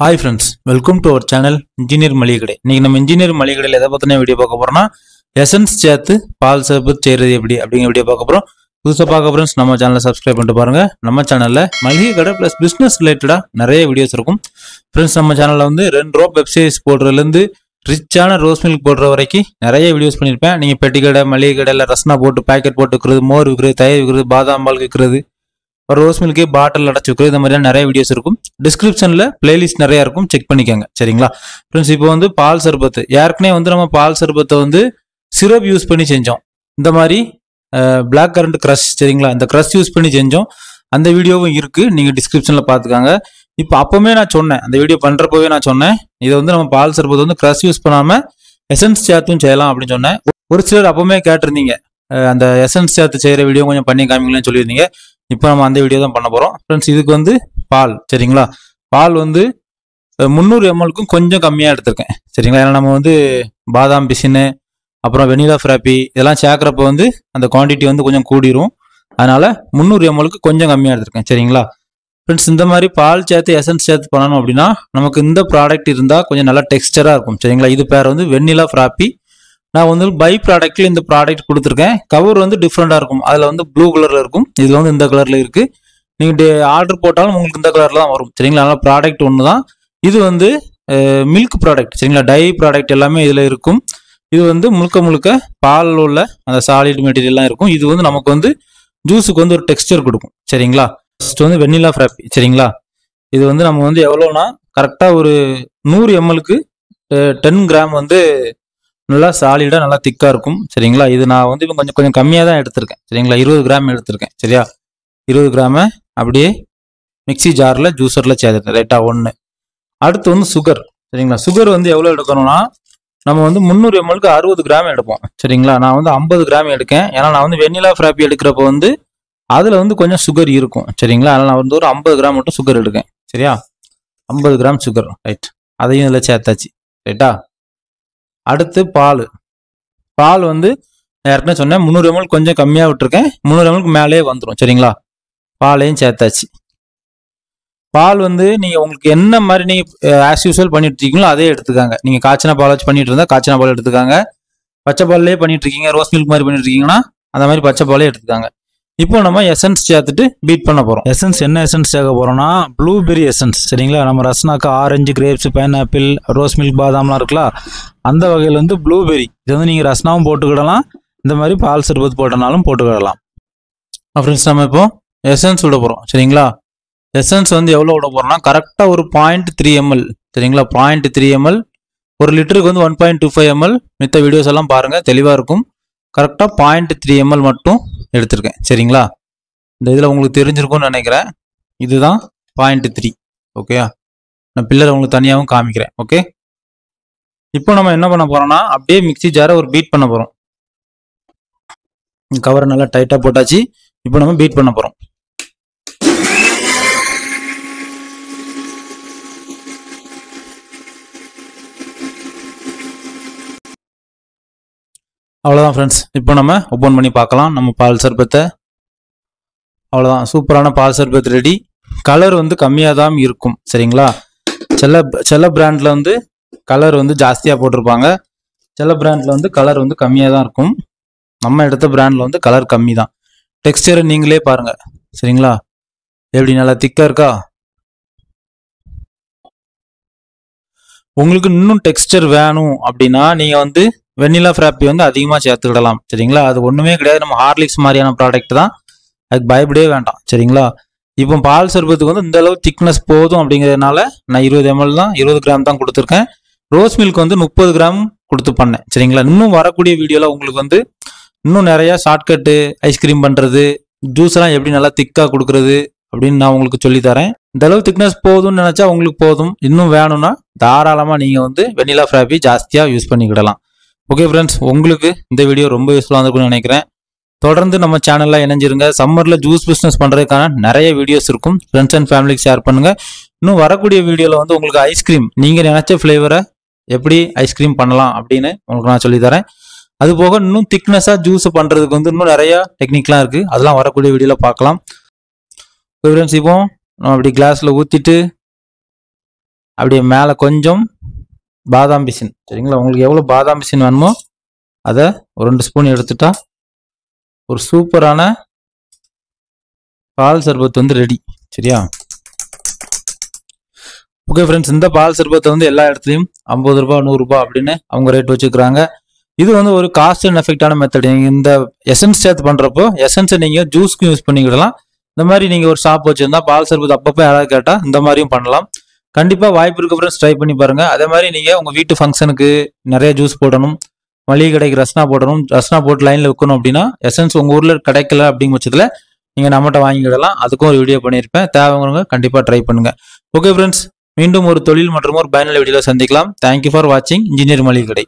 Hi friends, welcome to our channel Engineer Maligade. இன்னைக்கு நம்ம engineer மளிகைக்கடையில் எதை பத்தின வீடியோ பார்க்க போறோம்னா எசன்ஸ் சேர்த்து பால் சர்பத் செய்யறது எப்படி அப்படிங்கிற வீடியோ பார்க்க போறோம். புதுசா பார்க்க ஃப்ரெண்ட்ஸ் நம்ம சேனலை சப்ஸ்கிரைப் பண்ணிட்டு பாருங்க. நம்ம சேனல்ல மளிகை கடை பிளஸ் பிசினஸ் ரிலேட்டடா நிறைய வீடியோஸ் இருக்கும். ஃப்ரெண்ட்ஸ் நம்ம சேனல்ல வந்து 2 ரூபா வெப்சைட்ஸ் போடுறதுல இருந்து ரிச்சான ரோஸ் மில்க் போடுற வரைக்கும் நிறைய வீடியோஸ் பண்ணியிருப்பேன். நீங்க பெட்டி கடை மளிகை கடையில் ரஸ்னா போட்டு பேக்கெட் போட்டு விற்கிறது, மோர் விற்கிறது, தயிர் விற்கிறது, பாதாம் பால் விற்கிறது, ரோஸ் மில்கே பாட்டில் அடைச்சி வைக்கிறது, இந்த மாதிரியான நிறைய வீடியோஸ் இருக்கும். டிஸ்கிரிப்ஷனில் பிளேலிஸ்ட் நிறையா இருக்கும், செக் பண்ணிக்கோங்க. சரிங்களா ஃப்ரெண்ட்ஸ், இப்போ வந்து பால் சர்பத்து ஏற்கனவே வந்து நம்ம பால் சர்பத்தை வந்து சிரப் யூஸ் பண்ணி செஞ்சோம். இந்த மாதிரி பிளாக் கரண்ட் க்ரஷ், சரிங்களா, இந்த க்ரஷ் யூஸ் பண்ணி செஞ்சோம். அந்த வீடியோவும் இருக்குது, நீங்கள் டிஸ்கிரிப்ஷனில் பார்த்துக்காங்க. இப்போ அப்போவே நான் சொன்னேன், அந்த வீடியோ பண்ணுறப்பவே நான் சொன்னேன், இதை வந்து நம்ம பால் சர்பத்தை வந்து க்ரஷ் யூஸ் பண்ணாமல் எசன்ஸ் சேர்த்தும் செய்யலாம் அப்படின்னு சொன்னேன். ஒரு சிலர் அப்போவே கேட்டிருந்தீங்க, அந்த எசன்ஸ் சேர்த்து செய்கிற வீடியோ கொஞ்சம் பண்ணி காமிங்களேன்னு சொல்லியிருந்தீங்க. இப்போ நம்ம அந்த வீடியோ தான் பண்ண போகிறோம். ஃப்ரெண்ட்ஸ், இதுக்கு வந்து பால், சரிங்களா, பால் வந்து 300 ml கொஞ்சம் கம்மியாக எடுத்திருக்கேன். சரிங்களா, ஏன்னா நம்ம வந்து பாதாம் பிசின்னு அப்புறம் வெனிலா ஃப்ராப்பி இதெல்லாம் சேர்க்குறப்ப வந்து அந்த குவான்டிட்டி வந்து கொஞ்சம் கூடிரும். அதனால் 300 ml கொஞ்சம் கம்மியாக எடுத்திருக்கேன். சரிங்களா ஃப்ரெண்ட்ஸ், இந்த மாதிரி பால் சேர்த்து எசன்ஸ் சேர்த்து பண்ணணும் அப்படின்னா நமக்கு இந்த ப்ராடக்ட் இருந்தால் கொஞ்சம் நல்லா டெக்ஸ்டராக இருக்கும். சரிங்களா, இது பேர் வந்து வெனிலா ஃப்ராப்பி. நான் வந்து பை ப்ராடக்ட்ல இந்த ப்ராடக்ட் கொடுத்துருக்கேன். கவர் வந்து டிஃப்ரெண்டாக இருக்கும். அதில் வந்து ப்ளூ கலரில் இருக்கும், இது வந்து இந்த கலரில் இருக்குது. நீங்கள் ஆர்டர் போட்டாலும் உங்களுக்கு இந்த கலரில் தான் வரும். சரிங்களா, அதனால் ப்ராடக்ட் ஒன்று தான். இது வந்து மில்க் ப்ராடக்ட், சரிங்களா, டை ப்ராடக்ட் எல்லாமே இதில் இருக்கும். இது வந்து முழுக்க பாலில் உள்ள அந்த சாலிட் மெட்டீரியல்லாம் இருக்கும். இது வந்து நமக்கு வந்து ஜூஸுக்கு வந்து ஒரு டெக்ஸ்டர் கொடுக்கும். சரிங்களா, ஃபர்ஸ்ட் வந்து வெனிலா ஃப்ராப்பி. சரிங்களா, இது வந்து நம்ம வந்து எவ்வளோனா கரெக்டாக ஒரு 100 ml 10 கிராம் வந்து நல்லா சாலிடாக நல்லா திக்காக இருக்கும். சரிங்களா, இது நான் வந்து கொஞ்சம் கம்மியாக தான் எடுத்திருக்கேன். சரிங்களா, 20 கிராம் எடுத்திருக்கேன். சரியா, 20 கிராமை அப்படியே மிக்சி ஜாரில் ஜூஸரில் சேர்த்துட்டேன். ரைட்டாக 1. அடுத்து வந்து சுகர். சரிங்களா, சுகர் வந்து எவ்வளோ எடுக்கணும்னா நம்ம வந்து 300 ml 60 கிராம் எடுப்போம். சரிங்களா, நான் வந்து 50 கிராம் எடுக்கேன். ஏன்னா நான் வந்து வெனிலா ஃப்ராப்பி எடுக்கிறப்ப வந்து அதில் வந்து கொஞ்சம் சுகர் இருக்கும். சரிங்களா, அதனால் நான் வந்து ஒரு 50 கிராம் மட்டும் சுகர் எடுக்கேன். சரியா, 50 கிராம் சுகர். ரைட், அதையும் இதில் சேர்த்தாச்சு. ரைட்டா, அடுத்து பால். பால் வந்து ஏற்கனவே சொன்னேன் 300 ml கொஞ்சம் கம்மியாக விட்டுருக்கேன். 300 ml மேலே வந்துடும். சரிங்களா, பாலையும் சேர்த்தாச்சு. பால் வந்து நீங்கள் உங்களுக்கு என்ன மாதிரி நீங்கள் ஆஸ் யூஸ்வல் பண்ணிட்டு இருக்கீங்களோ அதே எடுத்துக்காங்க. நீங்கள் காய்ச்சின பால் வச்சு பண்ணிட்டு இருந்தால் காய்ச்சின பால் எடுத்துக்காங்க. பச்சை பால்லே பண்ணிட்டு இருக்கீங்க, ரோஸ் மில்க் மாதிரி பண்ணிட்டு இருக்கீங்கன்னா அந்த மாதிரி பச்சை பாலே எடுத்துக்காங்க. இப்போ நம்ம எசன்ஸ் சேர்த்துட்டு பீட் பண்ண போகிறோம். எசன்ஸ் என்ன எசன்ஸ் சேர்க்க போகிறோம்னா ப்ளூபெரி எசன்ஸ். சரிங்களா, நம்ம ரஸ்னாக்கு ஆரஞ்சு, கிரேப்ஸ், பைனாப்பிள், ரோஸ் மில்க், பாதாம்லாம் இருக்கலாம். அந்த வகையில் வந்து ப்ளூபெரி. இது வந்து நீங்கள் ரஸ்னாவும் போட்டுக்கிடலாம், இந்த மாதிரி பால் சர்பத் போட்டனாலும் போட்டுக்கிடலாம். ஃப்ரெண்ட்ஸ், நம்ம இப்போ எசன்ஸ் விட போகிறோம். சரிங்களா, எசன்ஸ் வந்து எவ்வளோ விட போகிறோம்னா கரெக்டாக ஒரு 0.3 ml. சரிங்களா, 0.3 ml. ஒரு லிட்டருக்கு வந்து 1.25 ml. மித்த வீடியோஸ் எல்லாம் பாருங்கள், தெளிவாக இருக்கும். கரெக்டாக 0.3 ml மட்டும் எடுத்திருக்கேன். சரிங்களா, இந்த இதில் உங்களுக்கு தெரிஞ்சிருக்கும்னு நினைக்கிறேன். இதுதான் 0.3. ஓகேயா, நான் பில்லர் உங்களுக்கு தனியாகவும் காமிக்கிறேன். ஓகே, இப்போ நம்ம என்ன பண்ண போகிறோம்னா அப்படியே மிக்சி ஜாரை ஒரு பீட் பண்ண போகிறோம். கவரை நல்லா டைட்டாக போட்டாச்சு. இப்போ நம்ம பீட் பண்ண போகிறோம். அவ்வளோதான் ஃப்ரெண்ட்ஸ், இப்போ நம்ம ஓப்பன் பண்ணி பார்க்கலாம் நம்ம பால் சர்பத்தை. அவ்வளோதான், சூப்பரான பால் சர்பத் ரெடி. கலர் வந்து கம்மியாக தான் இருக்கும். சரிங்களா, சில பிராண்டில் வந்து கலர் வந்து ஜாஸ்தியாக போட்டிருப்பாங்க, சில பிராண்டில் வந்து கலர் வந்து கம்மியாக தான் இருக்கும். நம்ம எடுத்த பிராண்டில் வந்து கலர் கம்மி தான். டெக்ஸ்டரை நீங்களே பாருங்கள். சரிங்களா, எப்படி நல்லா திக்காக இருக்கா. உங்களுக்கு இன்னும் டெக்ஸ்டர் வேணும் அப்படின்னா நீங்கள் வந்து வெனிலா ஃப்ராப்பி வந்து அதிகமாக சேர்த்துக்கிடலாம். சரிங்களா, அது ஒன்றுமே கிடையாது, நம்ம ஹார்லிக்ஸ் மாதிரியான ப்ராடக்ட் தான், அதுக்கு பயப்படவே வேண்டாம். சரிங்களா, இப்போ பால் சர்பத்துக்கு வந்து இந்த அளவு திக்னஸ் போதும் அப்படிங்கிறதுனால நான் 20 ml தான், 20 கிராம் தான் கொடுத்துருக்கேன். ரோஸ் மில்க் வந்து 30 கிராம் கொடுத்து பண்ணேன். சரிங்களா, இன்னும் வரக்கூடிய வீடியோவில் உங்களுக்கு வந்து இன்னும் நிறையா ஷார்ட்கட்டு, ஐஸ்கிரீம் பண்ணுறது, ஜூஸ் எல்லாம் எப்படி நல்லா திக்காக கொடுக்குறது அப்படின்னு நான் உங்களுக்கு சொல்லித்தரேன். இந்த அளவு திக்னஸ் போதும்னு நினச்சா உங்களுக்கு போதும். இன்னும் வேணும்னா தாராளமாக நீங்கள் வந்து வெனிலா ஃப்ராப்பி ஜாஸ்தியாக யூஸ் பண்ணிக்கிடலாம். ஓகே ஃப்ரெண்ட்ஸ், உங்களுக்கு இந்த வீடியோ ரொம்ப யூஸ்ஃபுல்லாக இருக்கும்னு நினைக்கிறேன். தொடர்ந்து நம்ம சேனலில் இணைஞ்சிருங்க. சம்மரில் ஜூஸ் பிஸ்னஸ் பண்ணுறதுக்கான நிறைய வீடியோஸ் இருக்கும். ஃப்ரெண்ட்ஸ் அண்ட் ஃபேமிலிக்கு ஷேர் பண்ணுங்கள். இன்னும் வரக்கூடிய வீடியோவில் வந்து உங்களுக்கு ஐஸ்கிரீம் நீங்கள் நினச்ச ஃப்ளேவரை எப்படி ஐஸ்கிரீம் பண்ணலாம் அப்படின்னு உங்களுக்கு நான் சொல்லித்தரேன். அது போக இன்னும் திக்னஸாக ஜூஸ் பண்ணுறதுக்கு வந்து இன்னும் நிறையா டெக்னிக்லாம் இருக்குது, அதெல்லாம் வரக்கூடிய வீடியோவில் பார்க்கலாம். ஃப்ரெண்ட்ஸ், இப்போ நம்ம அப்படி கிளாஸில் ஊற்றிட்டு அப்படியே மேலே கொஞ்சம் பாதாம் பிசின், சரிங்களா? உங்களுக்கு எவ்வளோ பாதாம் பிசின் வேணுமோ அதை ஒரு 2 ஸ்பூன் எடுத்துட்டா ஒரு சூப்பரான பால் சர்பத் வந்து ரெடி, சரியா? ஓகே ஃப்ரெண்ட்ஸ், இந்த பால் சர்பத்தை வந்து எல்லா இடத்துலையும் 50 ரூபா 100 ரூபா அப்படின்னு அவங்க ரேட் வச்சுக்கிறாங்க. இது வந்து ஒரு காஸ்ட் அண்ட் எஃபெக்டான மெத்தட். நீங்கள் இந்த எசன்ஸ் சேர்த்து பண்ணுறப்போ எசன்ஸை நீங்கள் ஜூஸ்க்கும் யூஸ் பண்ணிக்கிடலாம். இந்த மாதிரி நீங்கள் ஒரு ஷாப் வச்சுருந்தா பால் சர்பத் அப்பப்போ யாராவது கேட்டால் இந்த மாதிரியும் பண்ணலாம். கண்டிப்பாக வாய்ப்பு இருக்க ஃப்ரெண்ட்ஸ், ட்ரை பண்ணி பாருங்கள். அதே மாதிரி நீங்கள் உங்கள் வீட்டு ஃபங்க்ஷனுக்கு நிறைய ஜூஸ் போடணும், மளிகை கடைக்கு ரஸ்னா போடணும், ரஸ்னா போட்டு லைனில் விற்கணும் அப்படின்னா எசன்ஸ் உங்கள் ஊரில் கிடைக்கல அப்படிங்கிற பட்சத்தில் நீங்கள் நம்மகிட்ட வாங்கிக்கிடலாம். அதுக்கும் ஒரு வீடியோ பண்ணியிருப்பேன், தேவைங்கிறவங்க கண்டிப்பாக ட்ரை பண்ணுங்கள். ஓகே ஃப்ரெண்ட்ஸ், மீண்டும் ஒரு தொழில் மற்றும் ஒரு பயனுள்ள வீடியோவில் சந்திக்கலாம். தேங்க்யூ ஃபார் வாட்சிங் இன்ஜினியர் மளிகை கடை.